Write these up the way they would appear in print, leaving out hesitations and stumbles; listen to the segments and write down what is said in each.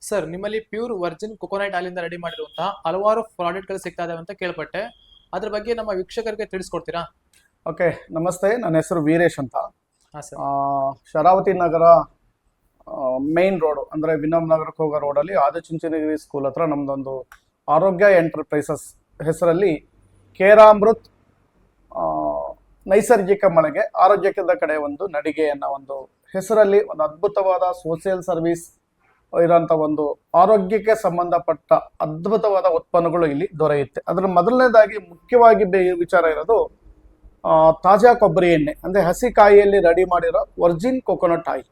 Sir, ನಿಮ್ಮಲ್ಲಿ pure Virgin coconut oil ಇಂದ ready ಮಾಡಿರುವಂತಹ ಹಲವಾರು ಪ್ರಾಡಕ್ಟ್ಗಳು ಸಿಗ್ತಾ ಇದಾವೆ ಅಂತ ಕೇಳ್ಪಟ್ಟೆ. ಅದ್ರ ಬಗ್ಗೆ ನಮ್ಮ ವೀಕ್ಷಕರಿಗೆ ತಿಳಿಸ್ಕೊಡ್ತೀರಾ? ಓಕೆ, ನಮಸ್ತೆ. ನನ್ನ ಹೆಸರು ವೀರೇಶ್ ಅಂತ. ಹಾ sir. Sharavati Nagar main road ಅಂದರೆ ವಿನಮ್ ನಗರಕ್ಕೆ ಹೋಗೋ ರೋಡಲ್ಲಿ ಆದಿಚುಂಚನಗಿರಿ ಸ್ಕೂಲ್ ಹತ್ರ ನಮ್ಮದೊಂದು ಆರೋಗ್ಯ ಎಂಟರ್ಪ್ರೈಸಸ್ ಹೆಸರಲ್ಲಿ ಕೇರಾಮೃತ್ ನೈಸರ್ಗಿಕ ಮಳೆಗೆ ಆರೋಗ್ಯದ ಕಡೆ ಒಂದು ನಡಿಗೆ ಅನ್ನೋ ಒಂದು ಹೆಸರಲ್ಲಿ ಒಂದು ಅದ್ಭುತವಾದ ಸೋಷಿಯಲ್ ಸರ್ವಿಸ್ ಇರೋಂಥ ಒಂದು ಆರೋಗ್ಯಕ್ಕೆ ಸಂಬಂಧಪಟ್ಟ ಅದ್ಭುತವಾದ ಉತ್ಪನ್ನಗಳು ಇಲ್ಲಿ ದೊರೆಯುತ್ತೆ. ಅದರ ಮೊದಲನೇದಾಗಿ ಮುಖ್ಯವಾಗಿ ವಿಚಾರ ಇರೋದು ತಾಜಾ ಕೊಬ್ಬರಿ ಎಣ್ಣೆ, ಅಂದರೆ ಹಸಿ ಕಾಯಿಯಲ್ಲಿ ರೆಡಿ ಮಾಡಿರೋ ವರ್ಜಿನ್ ಕೊಕೊನಟ್ ಆಯಿಲ್.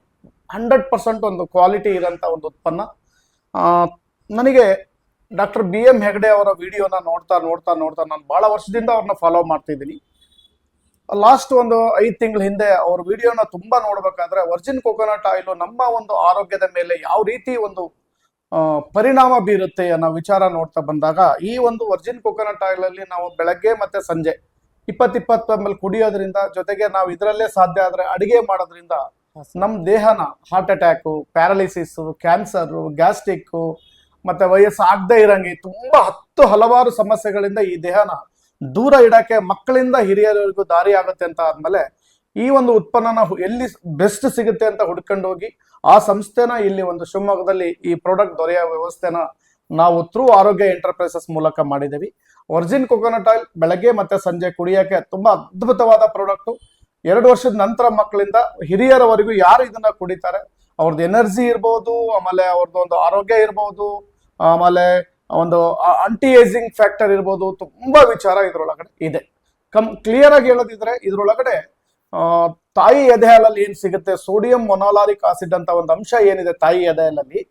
100% ಒಂದು ಕ್ವಾಲಿಟಿ ಇರೋಂಥ ಒಂದು ಉತ್ಪನ್ನ. ನನಗೆ ಡಾಕ್ಟರ್ BM ಹೆಗ್ಡೆ ಅವರ ವಿಡಿಯೋನ ನೋಡ್ತಾ ನಾನು ಭಾಳ ವರ್ಷದಿಂದ ಅವ್ರನ್ನ ಫಾಲೋ ಮಾಡ್ತಿದ್ದೀನಿ. ಲಾಸ್ಟ್ ಒಂದು 5 ತಿಂಗಳ ಹಿಂದೆ ಅವ್ರ ವಿಡಿಯೋನ ತುಂಬಾ ನೋಡ್ಬೇಕಾದ್ರೆ ವರ್ಜಿನ್ ಕೊಕೊನಟ್ ಆಯಿಲ್ ನಮ್ಮ ಒಂದು ಆರೋಗ್ಯದ ಮೇಲೆ ಯಾವ ರೀತಿ ಒಂದು ಪರಿಣಾಮ ಬೀರುತ್ತೆ ಅನ್ನೋ ವಿಚಾರ ನೋಡ್ತಾ ಬಂದಾಗ, ಈ ಒಂದು ವರ್ಜಿನ್ ಕೊಕೊನಟ್ ಆಯಿಲ್ ಅಲ್ಲಿ ನಾವು ಬೆಳಗ್ಗೆ ಮತ್ತೆ ಸಂಜೆ 20 ml ಕುಡಿಯೋದ್ರಿಂದ, ಜೊತೆಗೆ ನಾವು ಇದರಲ್ಲೇ ಸಾಧ್ಯ ಆದ್ರೆ ಅಡಿಗೆ ಮಾಡೋದ್ರಿಂದ ನಮ್ಮ ದೇಹನ heart attack, paralysis, cancer, gastric ಮತ್ತೆ ವಯಸ್ಸಾಗದೇ ಇರಂಗೆ ತುಂಬಾ ಹಲವಾರು ಸಮಸ್ಯೆಗಳಿಂದ ಈ ದೇಹನ ದೂರ ಇಡಕ್ಕೆ ಮಕ್ಕಳಿಂದ ಹಿರಿಯರಿಗೂ ದಾರಿ ಆಗುತ್ತೆ ಅಂತ ಆದ್ಮೇಲೆ ಈ ಒಂದು ಉತ್ಪನ್ನನ ಎಲ್ಲಿ ಬೆಸ್ಟ್ ಸಿಗುತ್ತೆ ಅಂತ ಹುಡ್ಕೊಂಡು ಹೋಗಿ ಆ ಸಂಸ್ಥೆನ ಇಲ್ಲಿ ಒಂದು ಶಿವಮೊಗ್ಗದಲ್ಲಿ ಈ ಪ್ರಾಡಕ್ಟ್ ದೊರೆಯೋ ವ್ಯವಸ್ಥೆನ ನಾವು ಥ್ರೂ ಆರೋಗ್ಯ ಎಂಟರ್ಪ್ರೈಸಸ್ ಮೂಲಕ ಮಾಡಿದ್ದೀವಿ. ವರ್ಜಿನ್ ಕೊಕೊನಟ್ ಆಯಿಲ್ ಬೆಳಗ್ಗೆ ಮತ್ತೆ ಸಂಜೆ ಕುಡಿಯೋಕೆ ತುಂಬಾ ಅದ್ಭುತವಾದ ಪ್ರಾಡಕ್ಟು. 2 ವರ್ಷದ ನಂತರ ಮಕ್ಕಳಿಂದ ಹಿರಿಯರವರೆಗೂ ಯಾರು ಇದನ್ನ ಕುಡಿತಾರೆ, ಅವ್ರದ್ದು ಎನರ್ಜಿ ಇರ್ಬೋದು, ಆಮೇಲೆ ಅವ್ರದ್ದು ಒಂದು ಆರೋಗ್ಯ ಇರ್ಬೋದು, ಆಮೇಲೆ ಒಂದು ಆಂಟಿ ಏಜಿಂಗ್ ಫ್ಯಾಕ್ಟರ್ ಇರ್ಬೋದು, ತುಂಬಾ ವಿಚಾರ ಇದ್ರೊಳಗಡೆ ಇದೆ. ಕ್ಲಿಯರ್ ಆಗಿ ಹೇಳೋದಿದ್ರೆ ಇದ್ರೊಳಗಡೆ ತಾಯಿ ಎದೆ ಹಾಲಲ್ಲಿ ಏನ್ ಸಿಗುತ್ತೆ, ಸೋಡಿಯಂ ಮೊನೋಲಾರಿಕ್ ಆಸಿಡ್ ಅಂತ ಒಂದು ಅಂಶ ಏನಿದೆ ತಾಯಿ ಎದೆ ಹಾಲಲ್ಲಿ,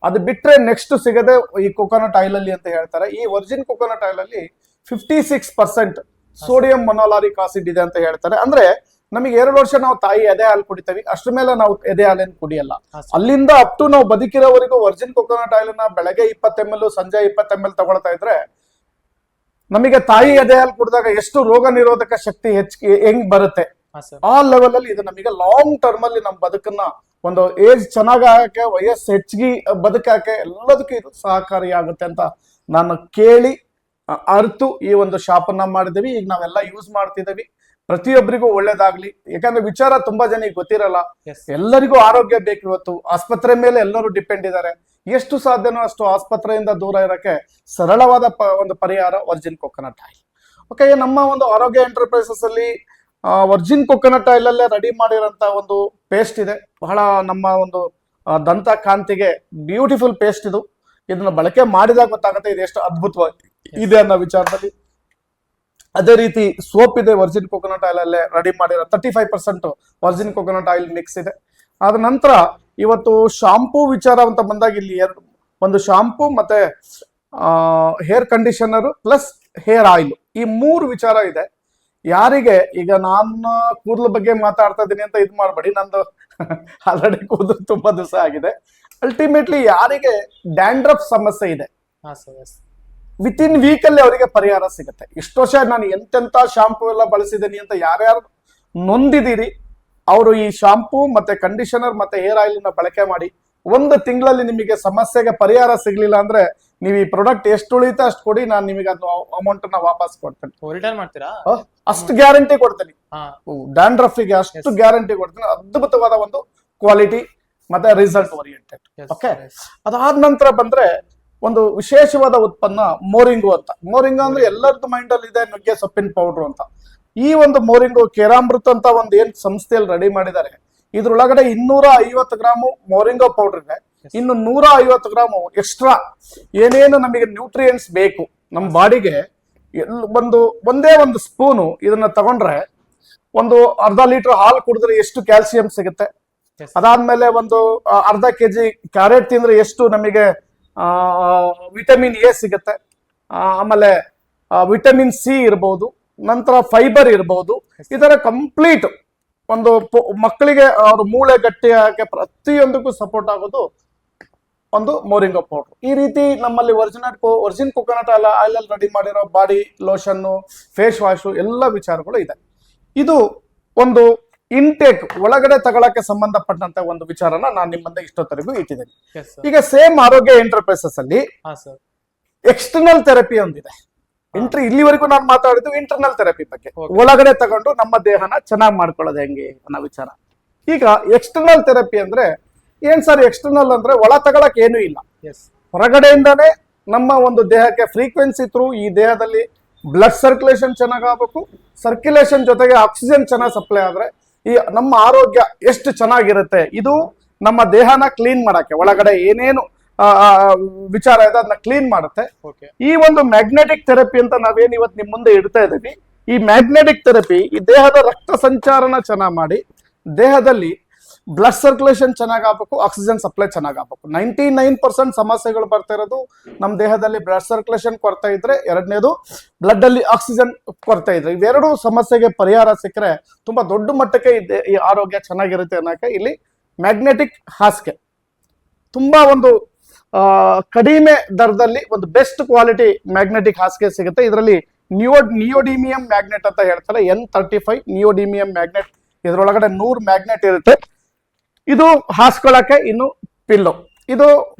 ಅದು ಬಿಟ್ರೆ ನೆಕ್ಸ್ಟ್ ಸಿಗದೆ ಈ ಕೊಕೊನಟ್ ಆಯಿಲ್ ಅಲ್ಲಿ ಅಂತ ಹೇಳ್ತಾರೆ. ಈ ವರ್ಜಿನ್ ಕೊಕೊನಟ್ ಆಯಿಲ್ ಅಲ್ಲಿ 56% ಸೋಡಿಯಂ ಮೊನೋಲಾರಿಕ್ ಆಸಿಡ್ ಇದೆ ಅಂತ ಹೇಳ್ತಾರೆ. ಅಂದ್ರೆ ನಮಗೆ 2 ವರ್ಷ ನಾವು ತಾಯಿ ಎದೆ ಹಾಲು ಕುಡಿತೀವಿ, ಅಷ್ಟ್ರ ಮೇಲೆ ನಾವು ಎದೆ ಹಾಲೇನು ಕುಡಿಯಲ್ಲ. ಅಲ್ಲಿಂದ ಅಪ್ ಟು ನಾವು ಬದುಕಿರೋವರೆಗೂ ವರ್ಜಿನ್ ಕೊಕೊನಟ್ ಆಯಿಲ್ ನ ಬೆಳಗ್ಗೆ 20 ml, ಸಂಜೆ 20 ml ತಗೊಳ್ತಾ ಇದ್ರೆ ನಮಗೆ ತಾಯಿ ಎದೆ ಹಾಲು ಕುಡಿದಾಗ ಎಷ್ಟು ರೋಗ ನಿರೋಧಕ ಶಕ್ತಿ ಹೆಂಗ್ ಬರುತ್ತೆ, ಆ ಲೆವೆಲ್ ಅಲ್ಲಿ ಇದು ನಮಗೆ ಲಾಂಗ್ ಟರ್ಮ್ ಅಲ್ಲಿ ನಮ್ಮ ಬದುಕನ್ನ ಒಂದು ಏಜ್ ಚೆನ್ನಾಗಕ್ಕೆ, ವಯಸ್ಸು ಹೆಚ್ಚಿಗೆ ಬದುಕಕ್ಕೆ ಎಲ್ಲದಕ್ಕೂ ಇದು ಸಹಕಾರಿಯಾಗುತ್ತೆ ಅಂತ ನಾನು ಕೇಳಿ ಅರ್ತು ಈ ಒಂದು ಶಾಪ್ ಅನ್ನ ಮಾಡಿದೀವಿ. ಈಗ ನಾವೆಲ್ಲ ಯೂಸ್ ಮಾಡ್ತಿದ್ದೀವಿ. ಪ್ರತಿಯೊಬ್ಬರಿಗೂ ಒಳ್ಳೇದಾಗ್ಲಿ. ಯಾಕಂದ್ರೆ ವಿಚಾರ ತುಂಬಾ ಜನಕ್ಕೆ ಗೊತ್ತಿರಲ್ಲ. ಎಲ್ಲರಿಗೂ ಆರೋಗ್ಯ ಬೇಕು. ಇವತ್ತು ಆಸ್ಪತ್ರೆ ಮೇಲೆ ಎಲ್ಲರೂ ಡಿಪೆಂಡ್ ಇದ್ದಾರೆ. ಎಷ್ಟು ಸಾಧ್ಯನೋ ಅಷ್ಟು ಆಸ್ಪತ್ರೆಯಿಂದ ದೂರ ಇರಕ್ಕೆ ಸರಳವಾದ ಒಂದು ಪರಿಹಾರ ವರ್ಜಿನ್ ಕೊಕೊನಟ್ ಆಯಿಲ್. ಓಕೆ, ನಮ್ಮ ಒಂದು ಆರೋಗ್ಯ ಎಂಟರ್ಪ್ರೈಸಸ್ ಅಲ್ಲಿ ವರ್ಜಿನ್ ಕೊಕೊನಟ್ ಆಯಿಲ್ ಅಲ್ಲೇ ರೆಡಿ ಮಾಡಿರೋಂಥ ಒಂದು ಪೇಸ್ಟ್ ಇದೆ. ಬಹಳ ನಮ್ಮ ಒಂದು ದಂತ ಕಾಂತಿಗೆ ಬ್ಯೂಟಿಫುಲ್ ಪೇಸ್ಟ್ ಇದು. ಇದನ್ನ ಬಳಕೆ ಮಾಡಿದಾಗ ಗೊತ್ತಾಗುತ್ತೆ ಇದು ಎಷ್ಟು ಅದ್ಭುತವಾಗಿ ಇದೆ ಅನ್ನೋ ವಿಚಾರದಲ್ಲಿ. ಅದೇ ರೀತಿ ಸೋಪ್ ಇದೆ, ವರ್ಜಿನ್ ಕೊಕೊನಟ್ ಆಯಿಲ್ ಅಲ್ಲೇ ರೆಡಿ ಮಾಡಿರೋ 35% ವರ್ಜಿನ್ ಕೊಕೊನಟ್ ಆಯಿಲ್ ಮಿಕ್ಸ್ ಇದೆ. ಅದ ನಂತರ ಇವತ್ತು ಶಾಂಪೂ ವಿಚಾರ ಅಂತ ಬಂದಾಗ ಇಲ್ಲಿ ಒಂದು ಶಾಂಪೂ ಮತ್ತೆ hair conditioner plus hair oil, ಈ 3 ವಿಚಾರ ಇದೆ. ಯಾರಿಗೆ ಈಗ ನಾನು ಕೂದಲ ಬಗ್ಗೆ ಮಾತಾಡ್ತಾ ಇದ್ದೀನಿ ಅಂತ ಇದು ಮಾಡಬೇಡಿ, ನಂದು ಆಲ್ರೆಡಿ ಕೂದಲು ತುಂಬಾ ದಿವಸ ಆಗಿದೆ. ಅಲ್ಟಿಮೇಟ್ಲಿ ಯಾರಿಗೆ ಡ್ಯಾಂಡ್ರಫ್ ಸಮಸ್ಯೆ ಇದೆ, ವಿತಿನ್ ವೀಕ್ ಅಲ್ಲಿ ಅವರಿಗೆ ಪರಿಹಾರ ಸಿಗುತ್ತೆ. ಇಷ್ಟು ವರ್ಷ ನಾನು ಎಂತೆಂತ ಶಾಂಪೂ ಎಲ್ಲ ಬಳಸಿದ್ದೀನಿ ಅಂತ ಯಾರ್ಯಾರು ನೊಂದಿದ್ದೀರಿ, ಅವರು ಈ ಶಾಂಪೂ ಮತ್ತೆ ಕಂಡೀಷನರ್ ಮತ್ತೆ ಹೇರ್ ಆಯಿಲ್ ನ ಬಳಕೆ ಮಾಡಿ 1 ತಿಂಗಳಲ್ಲಿ ನಿಮಗೆ ಸಮಸ್ಯೆಗೆ ಪರಿಹಾರ ಸಿಗ್ಲಿಲ್ಲ ಅಂದ್ರೆ ನೀವು ಈ ಪ್ರಾಡಕ್ಟ್ ಎಷ್ಟು ಉಳಿತಾ ಅಷ್ಟು ಕೊಡಿ, ನಾನು ನಿಮಗೆ ಅದು ಅಮೌಂಟ್ ನ ವಾಪಸ್ ಕೊಡ್ತೇನೆ. ರಿಟರ್ನ್ ಮಾಡ್ತೀರಾ? ಅಷ್ಟು ಗ್ಯಾರಂಟಿ ಕೊಡ್ತೀನಿ. ಡ್ಯಾಂಡ್ರಫಿಗೆ ಅಷ್ಟು ಗ್ಯಾರಂಟಿ ಕೊಡ್ತೀನಿ. ಅದ್ಭುತವಾದ ಒಂದು ಕ್ವಾಲಿಟಿ ಮತ್ತೆ ರಿಸಲ್ಟ್ ಓರಿಯೆಂಟೆಡ್. ಓಕೆ, ಅದಾದ ನಂತರ ಬಂದ್ರೆ ಒಂದು ವಿಶೇಷವಾದ ಉತ್ಪನ್ನ ಮೋರಿಂಗು ಅಂತ. ಮೋರಿಂಗು ಅಂದ್ರೆ ಎಲ್ಲರದ್ದು ಮೈಂಡ್ ಅಲ್ಲಿ ಇದೆ ನುಗ್ಗೆ ಸೊಪ್ಪಿನ ಪೌಡರ್ ಅಂತ. ಈ ಒಂದು ಮೋರಿಂಗು ಕೇರಾಮೃತ್ ಅಂತ ಒಂದು ಏನ್ ಸಂಸ್ಥೆಯಲ್ಲಿ ರೆಡಿ ಮಾಡಿದ್ದಾರೆ, ಇದ್ರೊಳಗಡೆ 250 ಗ್ರಾಮು ಮೋರಿಂಗೋ ಪೌಡರ್ ಇದೆ. ಇನ್ನು 150 ಗ್ರಾಮು ಎಕ್ಸ್ಟ್ರಾ ಏನೇನು ನಮಗೆ ನ್ಯೂಟ್ರಿಯೆಂಟ್ಸ್ ಬೇಕು ನಮ್ಮ ಬಾಡಿಗೆ, ಒಂದೇ ಒಂದು ಸ್ಪೂನು ಇದನ್ನ ತಗೊಂಡ್ರೆ ಒಂದು ಅರ್ಧ ಲೀಟರ್ ಹಾಲು ಕುಡಿದ್ರೆ ಎಷ್ಟು ಕ್ಯಾಲ್ಸಿಯಂ ಸಿಗುತ್ತೆ. ಅದಾದ್ಮೇಲೆ ಒಂದು ಅರ್ಧ kg ಕ್ಯಾರೆಟ್ ತಿಂದ್ರೆ ಎಷ್ಟು ನಮಗೆ ವಿಟಮಿನ್ ಎ ಸಿಗುತ್ತೆ. ಆಮೇಲೆ ವಿಟಮಿನ್ ಸಿ ಇರ್ಬೋದು, ನಂತರ ಫೈಬರ್ ಇರ್ಬೋದು. ಇದರ ಕಂಪ್ಲೀಟ್ ಒಂದು ಮಕ್ಕಳಿಗೆ ಅವ್ರ ಮೂಳೆ ಗಟ್ಟಿ ಹಾಕಿ ಪ್ರತಿಯೊಂದಕ್ಕೂ ಸಪೋರ್ಟ್ ಆಗೋದು ಒಂದು ಮೋರಿಂಗೋ ಪೌಡರ್. ಈ ರೀತಿ ನಮ್ಮಲ್ಲಿ ವರ್ಜಿನ್ ಕೊಕೊನಟ್ ಆಯಿಲ್ ಅಲ್ಲಿ ರೆಡಿ ಮಾಡಿರೋ ಬಾಡಿ ಲೋಷನ್ನು, ಫೇಸ್ ವಾಶು ಎಲ್ಲ ವಿಚಾರಗಳು ಇದೆ. ಇದು ಒಂದು ಇಂಟೇಕ್ ಒಳಗಡೆ ತಗೊಳಕ್ಕೆ ಸಂಬಂಧಪಟ್ಟಂತ ಒಂದು ವಿಚಾರನ ನಾನು ನಿಮ್ಮ ಮುಂದೆ ಇಷ್ಟೊತ್ತರೆಗೂ ಇಟ್ಟಿದ್ದೇನೆ. Yes, sir. ಈಗ ಸೇಮ್ ಆರೋಗ್ಯ ಎಂಟರ್ಪ್ರೈಸಸ್ ಅಲ್ಲಿ ಹಾ ಸರ್. ಎಕ್ಸ್ಟರ್ನಲ್ ಥೆರಪಿ ಒಂದಿದೆ. ಇಲ್ಲಿವರೆಗೂ ನಾನು ಮಾತಾಡಿದ್ದು ಇಂಟರ್ನಲ್ ಥೆರಪಿ ಬಗ್ಗೆ, Okay. ಒಳಗಡೆ ತಗೊಂಡು ನಮ್ಮ ದೇಹನ ಚೆನ್ನಾಗಿ ಮಾಡ್ಕೊಳ್ಳೋದು ಹೆಂಗೆ ಅನ್ನೋ ವಿಚಾರ. ಈಗ ಎಕ್ಸ್ಟರ್ನಲ್ ಥೆರಪಿ ಅಂದ್ರೆ ಏನ್ ಸರ್? ಎಕ್ಸ್ಟರ್ನಲ್ ಅಂದ್ರೆ ಒಳ ತಗೊಳಕ್ ಏನೂ ಇಲ್ಲ, Yes. ಹೊರಗಡೆಯಿಂದಾನೇ ನಮ್ಮ ಒಂದು ದೇಹಕ್ಕೆ ಫ್ರೀಕ್ವೆನ್ಸಿ ಥ್ರೂ ಈ ದೇಹದಲ್ಲಿ ಬ್ಲಡ್ ಸರ್ಕ್ಯುಲೇಷನ್ ಚೆನ್ನಾಗಾಗಬೇಕು, ಸರ್ಕ್ಯುಲೇಷನ್ ಜೊತೆಗೆ ಆಕ್ಸಿಜನ್ ಚೆನ್ನಾಗಿ ಸಪ್ಲೈ ಆದ್ರೆ ಈ ನಮ್ಮ ಆರೋಗ್ಯ ಎಷ್ಟು ಚೆನ್ನಾಗಿರುತ್ತೆ. ಇದು ನಮ್ಮ ದೇಹನ ಕ್ಲೀನ್ ಮಾಡಕ್ಕೆ, ಒಳಗಡೆ ಏನೇನು ವಿಚಾರ ಇದೆ ಅದನ್ನ ಕ್ಲೀನ್ ಮಾಡುತ್ತೆ. Okay. ಈ ಒಂದು ಮ್ಯಾಗ್ನೆಟಿಕ್ ಥೆರಪಿ ಅಂತ ನಾವೇನ್ ಇವತ್ತು ನಿಮ್ ಮುಂದೆ ಇಡ್ತಾ ಇದ್ದೀವಿ, ಈ ಮ್ಯಾಗ್ನೆಟಿಕ್ ಥೆರಪಿ ಈ ದೇಹದ ರಕ್ತ ಸಂಚಾರನ ಚೆನ್ನಾಗಿ ಮಾಡಿ ದೇಹದಲ್ಲಿ ಬ್ಲಡ್ ಸರ್ಕ್ಯುಲೇಷನ್ ಚೆನ್ನಾಗಾಗಬೇಕು, ಆಕ್ಸಿಜನ್ ಸಪ್ಲೈ ಚೆನ್ನಾಗಾಗಬೇಕು. 99% ಸಮಸ್ಯೆಗಳು ಬರ್ತಾ ಇರೋದು ನಮ್ಮ ದೇಹದಲ್ಲಿ ಬ್ಲಡ್ ಸರ್ಕ್ಯುಲೇಷನ್ ಕೊರತೆ ಇದ್ರೆ, ಎರಡನೇದು ಬ್ಲಡ್ ಅಲ್ಲಿ ಆಕ್ಸಿಜನ್ ಕೊರತೆ ಇದ್ರೆ. ಇವೆರಡು ಸಮಸ್ಯೆಗೆ ಪರಿಹಾರ ಸಿಕ್ಕರೆ ತುಂಬಾ ದೊಡ್ಡ ಮಟ್ಟಕ್ಕೆ ಈ ಆರೋಗ್ಯ ಚೆನ್ನಾಗಿರುತ್ತೆ ಅನ್ನೋಕೆ ಇಲ್ಲಿ ಮ್ಯಾಗ್ನೆಟಿಕ್ ಹಾಸಿಗೆ ತುಂಬಾ ಒಂದು ಕಡಿಮೆ ದರದಲ್ಲಿ ಒಂದು ಬೆಸ್ಟ್ ಕ್ವಾಲಿಟಿ ಮ್ಯಾಗ್ನೆಟಿಕ್ ಹಾಸಿಗೆ ಸಿಗುತ್ತೆ. ಇದರಲ್ಲಿ ನಿಯೋಡಿಮಿಯಂ ಮ್ಯಾಗ್ನೆಟ್ ಅಂತ ಹೇಳ್ತಾರೆ, N35 ನಿಯೋಡಿಮಿಯಂ ಮ್ಯಾಗ್ನೆಟ್. ಇದರೊಳಗಡೆ 100 ಮ್ಯಾಗ್ನೆಟ್ ಇರುತ್ತೆ. ಇದು ಹಾಸ್ಕೊಳ್ಳಕ್ಕೆ ಇನ್ನು ಪಿಲ್ಲೋ. ಇದು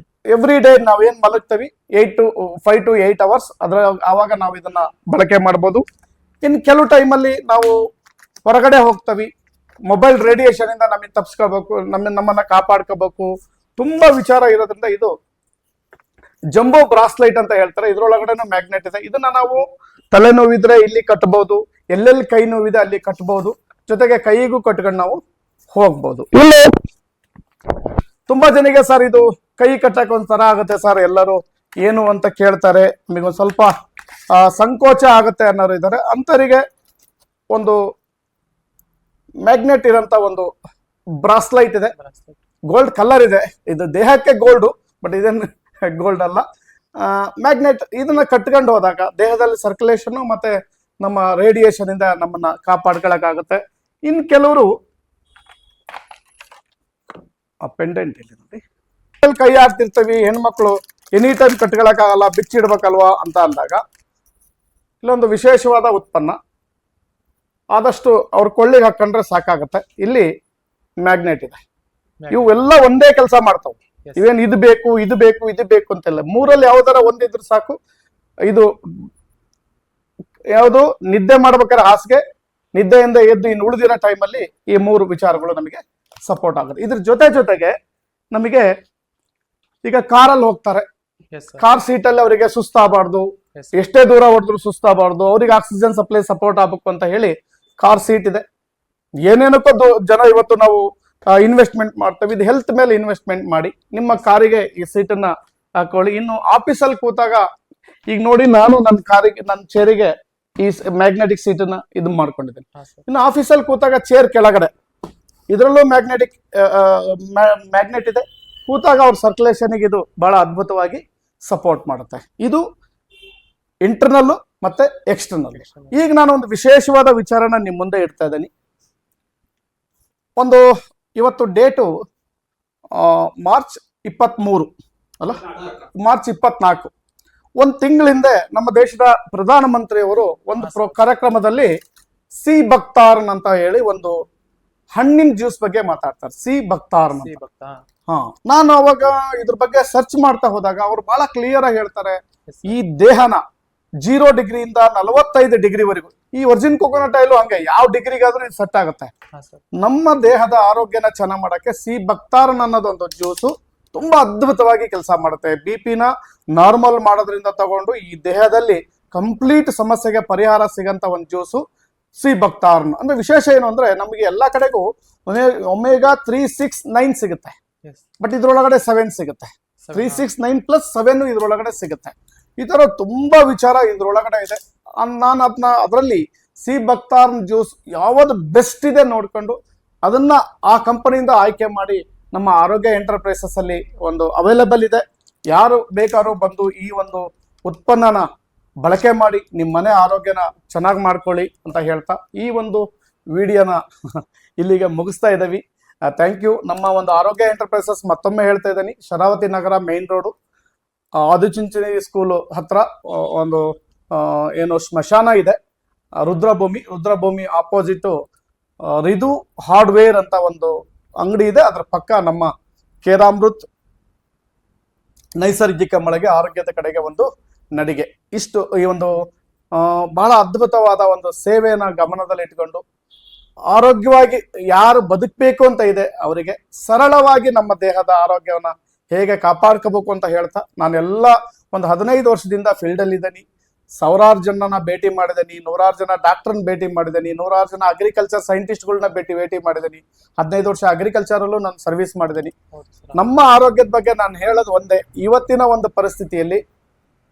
ಎವ್ರಿ ಡೇ ನಾವೇನ್ ಮಲಗ್ತೀವಿ 5 to 8 ಅವರ್ಸ್, ಆವಾಗ ನಾವು ಇದನ್ನ ಬಳಕೆ ಮಾಡ್ಬೋದು. ಇನ್ನು ಕೆಲವು ಟೈಮಲ್ಲಿ ನಾವು ಹೊರಗಡೆ ಹೋಗ್ತೀವಿ, ಮೊಬೈಲ್ ರೇಡಿಯೇಷನ್ ಇಂದ ನಮಗೆ ತಪ್ಪಿಸ್ಕೋಬೇಕು, ನಮ್ಮನ್ನ ಕಾಪಾಡ್ಕೋಬೇಕು, ತುಂಬಾ ವಿಚಾರ ಇರೋದ್ರಿಂದ ಇದು ಜಂಬೋ ಬ್ರಾಸ್ಲೈಟ್ ಅಂತ ಹೇಳ್ತಾರೆ. ಇದ್ರೊಳಗಡೆನೂ ಮ್ಯಾಗ್ನೆಟ್ ಇದೆ. ಇದನ್ನ ನಾವು ತಲೆನೋವಿದ್ರೆ ಇಲ್ಲಿ ಕಟ್ಟಬಹುದು, ಎಲ್ಲೆಲ್ಲಿ ಕೈ ನೋವಿದೆ ಅಲ್ಲಿ ಕಟ್ಟಬಹುದು, ಜೊತೆಗೆ ಕೈಗೂ ಕಟ್ಕೊಂಡು ನಾವು ಹೋಗ್ಬೋದು. ಇಲ್ಲಿ ತುಂಬಾ ಜನಿಗೆ ಸರ್ ಇದು ಕೈ ಕಟ್ಟಕ್ಕೆ ಒಂಥರ ಆಗುತ್ತೆ ಸರ್, ಎಲ್ಲರೂ ಏನು ಅಂತ ಕೇಳ್ತಾರೆ, ನಿಮಗೊಂದು ಸ್ವಲ್ಪ ಸಂಕೋಚ ಆಗುತ್ತೆ ಅನ್ನೋರು ಇದ್ದಾರೆ. ಅಂಥವರಿಗೆ ಒಂದು ಮ್ಯಾಗ್ನೆಟ್ ಇರೋಂಥ ಒಂದು ಬ್ರಾಸ್ಲೈಟ್ ಇದೆ, ಗೋಲ್ಡ್ ಕಲರ್ ಇದೆ. ಇದು ದೇಹಕ್ಕೆ ಗೋಲ್ಡು, ಬಟ್ ಇದೇನು ಗೋಲ್ಡ್ ಅಲ್ಲ, ಮ್ಯಾಗ್ನೆಟ್. ಇದನ್ನ ಕಟ್ಕೊಂಡು ಹೋದಾಗ ದೇಹದಲ್ಲಿ ಸರ್ಕ್ಯುಲೇಷನ್ ಮತ್ತೆ ನಮ್ಮ ರೇಡಿಯೇಷನ್ ಇಂದ ನಮ್ಮನ್ನ ಕಾಪಾಡ್ಕೊಳಕ್ಕಾಗುತ್ತೆ. ಇನ್ ಕೆಲವರು ಪೆಂಡೆಂಟ್ ಇಲ್ಲಿ ನೋಡಿ, ಕೈ ಆಡ್ತಿರ್ತೀವಿ, ಹೆಣ್ಮಕ್ಳು ಎನಿ ಟೈಮ್ ಕಟ್ಕೊಳಕ್ಕಾಗಲ್ಲ, ಬಿಚ್ಚಿಡ್ಬೇಕಲ್ವಾ ಅಂತ ಅಂದಾಗ ಇಲ್ಲೊಂದು ವಿಶೇಷವಾದ ಉತ್ಪನ್ನ, ಆದಷ್ಟು ಅವ್ರ ಕೊಳ್ಳಿಗೆ ಹಾಕೊಂಡ್ರೆ ಸಾಕಾಗುತ್ತೆ. ಇಲ್ಲಿ ಮ್ಯಾಗ್ನೆಟ್ ಇದೆ. ಇವೆಲ್ಲ ಒಂದೇ ಕೆಲಸ ಮಾಡ್ತಾವೆ. ಇವೇನ್ ಇದು ಬೇಕು ಇದು ಬೇಕು ಇದು ಬೇಕು ಅಂತೆಲ್ಲ, ಮೂರಲ್ಲಿ ಯಾವ್ದಾರ ಒಂದಿದ್ರು ಸಾಕು. ಇದು ಯಾವುದು ನಿದ್ದೆ ಮಾಡ್ಬೇಕಾದ್ರೆ ಹಾಸಿಗೆ, ನಿದ್ದೆಯಿಂದ ಎದ್ದು ಇನ್ನು ಉಳಿದಿರೋ ಟೈಮಲ್ಲಿ ಈ 3 ವಿಚಾರಗಳು ನಮಗೆ ಸಪೋರ್ಟ್ ಆಗುತ್ತೆ. ಇದ್ರ ಜೊತೆಗೆ ನಮಗೆ ಈಗ ಕಾರಲ್ಲಿ ಹೋಗ್ತಾರೆ, ಕಾರ್ ಸೀಟಲ್ಲಿ ಅವರಿಗೆ ಸುಸ್ತಾಗಬಾರ್ದು, ಎಷ್ಟೇ ದೂರ ಹೊಡೆದ್ರು ಸುಸ್ತಾಗಬಾರ್ದು, ಅವ್ರಿಗೆ ಆಕ್ಸಿಜನ್ ಸಪ್ಲೈ ಸಪೋರ್ಟ್ ಆಗ್ಬೇಕು ಅಂತ ಹೇಳಿ ಕಾರ್ ಸೀಟ್ ಇದೆ. ಏನೇನಕ್ಕೋ ಜನ ಇವತ್ತು ನಾವು ಇನ್ವೆಸ್ಟ್ಮೆಂಟ್ ಮಾಡ್ತೇವೆ. ಇದು ಹೆಲ್ತ್ ಮೇಲೆ ಇನ್ವೆಸ್ಟ್ಮೆಂಟ್ ಮಾಡಿ ನಿಮ್ಮ ಕಾರಿಗೆ ಈ ಸೀಟನ್ನ ಹಾಕೊಳ್ಳಿ. ಇನ್ನು ಆಫೀಸಲ್ಲಿ ಕೂತಾಗ ಈಗ ನೋಡಿ, ನಾನು ನನ್ನ ಚೇರಿಗೆ ಈ ಮ್ಯಾಗ್ನೆಟಿಕ್ ಸೀಟನ್ನ ಇದು ಮಾಡ್ಕೊಂಡಿದ್ದೀನಿ. ಇನ್ನು ಆಫೀಸಲ್ಲಿ ಕೂತಾಗ ಚೇರ್ ಕೆಳಗಡೆ ಇದರಲ್ಲೂ ಮ್ಯಾಗ್ನೆಟ್ ಇದೆ. ಕೂತಾಗ ಅವ್ರ ಸರ್ಕ್ಯುಲೇಷನ್ಗೆ ಇದು ಬಹಳ ಅದ್ಭುತವಾಗಿ ಸಪೋರ್ಟ್ ಮಾಡುತ್ತೆ. ಇದು ಇಂಟರ್ನಲ್ ಮತ್ತೆ ಎಕ್ಸ್ಟರ್ನಲ್. ಈಗ ನಾನು ಒಂದು ವಿಶೇಷವಾದ ವಿಚಾರನ ನಿಮ್ಮ ಮುಂದೆ ಇಡ್ತಾ ಇದ್ದೀನಿ. ಒಂದು ಇವತ್ತು ಡೇಟು ಮಾರ್ಚ್ 23 ಅಲ್ಲ, ಮಾರ್ಚ್ 24. ಒಂದು ತಿಂಗಳ ಹಿಂದೆ ನಮ್ಮ ದೇಶದ ಪ್ರಧಾನಮಂತ್ರಿಯವರು ಒಂದು ಕಾರ್ಯಕ್ರಮದಲ್ಲಿ ಸಿ ಬಕ್ತಾರ್ನ್ ಅಂತ ಹೇಳಿ ಒಂದು ಹಣ್ಣಿನ ಜ್ಯೂಸ್ ಬಗ್ಗೆ ಮಾತಾಡ್ತಾರೆ. ಸಿ ಬಕ್ತಾರ್ನ್. ನಾನು ಅವಾಗ ಇದ್ರ ಬಗ್ಗೆ ಸರ್ಚ್ ಮಾಡ್ತಾ ಹೋದಾಗ ಅವ್ರು ಬಹಳ ಕ್ಲಿಯರ್ ಆಗಿ ಹೇಳ್ತಾರೆ, ಈ ದೇಹನ 0 ಡಿಗ್ರಿಯಿಂದ 45 ಡಿಗ್ರಿವರೆಗೂ, ಈ ಒರಿಜಿನ್ ಕೊಕೊನಟ್ ಆಯಿಲ್ ಹಂಗೆ ಯಾವ ಡಿಗ್ರಿಗಾದ್ರೂ ಇದು ಸೆಟ್ ಆಗುತ್ತೆ. ನಮ್ಮ ದೇಹದ ಆರೋಗ್ಯನ ಚೆನ್ನಾಗಿ ಮಾಡಕ್ಕೆ ಸಿ ಬಕ್ತಾರ್ನ್ ಅನ್ನೋದೊಂದು ಜ್ಯೂಸು ತುಂಬಾ ಅದ್ಭುತವಾಗಿ ಕೆಲಸ ಮಾಡುತ್ತೆ. BP-ನ ನಾರ್ಮಲ್ ಮಾಡೋದ್ರಿಂದ ತಗೊಂಡು ಈ ದೇಹದಲ್ಲಿ ಕಂಪ್ಲೀಟ್ ಸಮಸ್ಯೆಗೆ ಪರಿಹಾರ ಸಿಗಂತ ಒಂದು ಜ್ಯೂಸು ಸಿ ಬಕ್ತಾರ್ನ್. ಅಂದ್ರೆ ವಿಶೇಷ ಏನು ಅಂದ್ರೆ, ನಮಗೆ ಎಲ್ಲಾ ಕಡೆಗೂ ಒಮೆಗಾ 369 ಸಿಗುತ್ತೆ, ಬಟ್ ಇದ್ರೊಳಗಡೆ 7 ಸಿಗುತ್ತೆ. 369 + 7 ಇದ್ರೊಳಗಡೆ ಸಿಗುತ್ತೆ. ಈ ತರ ತುಂಬಾ ವಿಚಾರ ಇದ್ರೊಳಗಡೆ ಇದೆ. ನಾನು ಅದರಲ್ಲಿ ಸಿ ಬಕ್ತಾರ್ನ್ ಜ್ಯೂಸ್ ಯಾವ್ದು ಬೆಸ್ಟ್ ಇದೆ ನೋಡ್ಕೊಂಡು ಅದನ್ನ ಆ ಕಂಪನಿಯಿಂದ ಆಯ್ಕೆ ಮಾಡಿ ನಮ್ಮ ಆರೋಗ್ಯ ಎಂಟರ್ಪ್ರೈಸಸ್ ಅಲ್ಲಿ ಒಂದು ಅವೈಲೇಬಲ್ ಇದೆ. ಯಾರು ಬೇಕಾದ್ರೂ ಬಂದು ಈ ಒಂದು ಉತ್ಪನ್ನನ ಬಳಕೆ ಮಾಡಿ ನಿಮ್ಮ ಮನೆ ಆರೋಗ್ಯನ ಚೆನ್ನಾಗಿ ಮಾಡ್ಕೊಳ್ಳಿ ಅಂತ ಹೇಳ್ತಾ ಈ ಒಂದು ವಿಡಿಯೋನ ಇಲ್ಲಿಗೆ ಮುಗಿಸ್ತಾ ಇದ್ದೀವಿ. Thank you. ನಮ್ಮ ಒಂದು ಆರೋಗ್ಯ ಎಂಟರ್ಪ್ರೈಸಸ್ ಮತ್ತೊಮ್ಮೆ ಹೇಳ್ತಾ ಇದ್ದೀನಿ, Sharavathi Nagar main road, Adichunchanagiri school ಹತ್ರ ಒಂದು ಏನು ಸ್ಮಶಾನ ಇದೆ, ರುದ್ರಭೂಮಿ ಆಪೋಸಿಟ್ ರಿದು ಹಾರ್ಡ್ವೇರ್ ಅಂತ ಒಂದು ಅಂಗಡಿ ಇದೆ. ಅದರ ಪಕ್ಕ ನಮ್ಮ ಕೇರಾಮೃತ್ ನೈಸರ್ಗಿಕ ಮಳೆಗೆ ಆರೋಗ್ಯದ ಕಡೆಗೆ ಒಂದು ನಡಿಗೆ. ಇಷ್ಟು ಈ ಒಂದು ಬಹಳ ಅದ್ಭುತವಾದ ಒಂದು ಸೇವೆಯನ್ನ ಗಮನದಲ್ಲಿ ಇಟ್ಕೊಂಡು ಆರೋಗ್ಯವಾಗಿ ಯಾರು ಬದುಕಬೇಕು ಅಂತ ಇದೆ ಅವರಿಗೆ ಸರಳವಾಗಿ ನಮ್ಮ ದೇಹದ ಆರೋಗ್ಯವನ್ನ ಹೇಗೆ ಕಾಪಾಡ್ಕೋಬೇಕು ಅಂತ ಹೇಳ್ತಾ, ನಾನೆಲ್ಲ ಒಂದು 15 ವರ್ಷದಿಂದ ಫೀಲ್ಡಲ್ಲಿ ಇದ್ದೀನಿ. ಸಾವಿರಾರು ಜನನ ಭೇಟಿ ಮಾಡಿದ್ದೀನಿ, 100 ಜನ ಡಾಕ್ಟರ್ನ ಭೇಟಿ ಮಾಡಿದ್ದೀನಿ, 100 ಜನ ಅಗ್ರಿಕಲ್ಚರ್ ಸೈಂಟಿಸ್ಟ್ಗಳನ್ನ ಭೇಟಿ ಮಾಡಿದ್ದೀನಿ. 15 ವರ್ಷ ಅಗ್ರಿಕಲ್ಚರಲ್ಲೂ ನಾನು ಸರ್ವಿಸ್ ಮಾಡಿದ್ದೀನಿ. ನಮ್ಮ ಆರೋಗ್ಯದ ಬಗ್ಗೆ ನಾನು ಹೇಳೋದು ಒಂದೇ, ಇವತ್ತಿನ ಒಂದು ಪರಿಸ್ಥಿತಿಯಲ್ಲಿ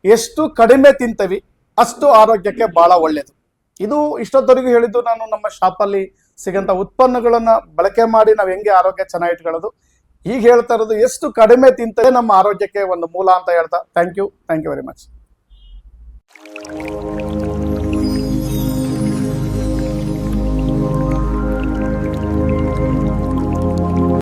ಎಷ್ಟು ಕಡಿಮೆ ತಿಂತೀವಿ ಅಷ್ಟು ಆರೋಗ್ಯಕ್ಕೆ ಬಹಳ ಒಳ್ಳೆಯದು. ಇದು ಇಷ್ಟೊತ್ತವರೆಗೂ ಹೇಳಿದ್ದು ನಾನು ನಮ್ಮ ಶಾಪಲ್ಲಿ ಸಿಗಂತ ಉತ್ಪನ್ನಗಳನ್ನ ಬಳಕೆ ಮಾಡಿ ನಾವು ಹೆಂಗೆ ಆರೋಗ್ಯ ಚೆನ್ನಾಗಿ ಇಟ್ಕೊಳ್ಳೋದು. ಈಗ ಹೇಳ್ತಾ ಇರೋದು ಎಷ್ಟು ಕಡಿಮೆ ತಿಂತದೆ ನಮ್ಮ ಆರೋಗ್ಯಕ್ಕೆ ಒಂದು ಮೂಲ ಅಂತ ಹೇಳ್ತಾ ಥ್ಯಾಂಕ್ ಯು ವೆರಿ ಮಚ್.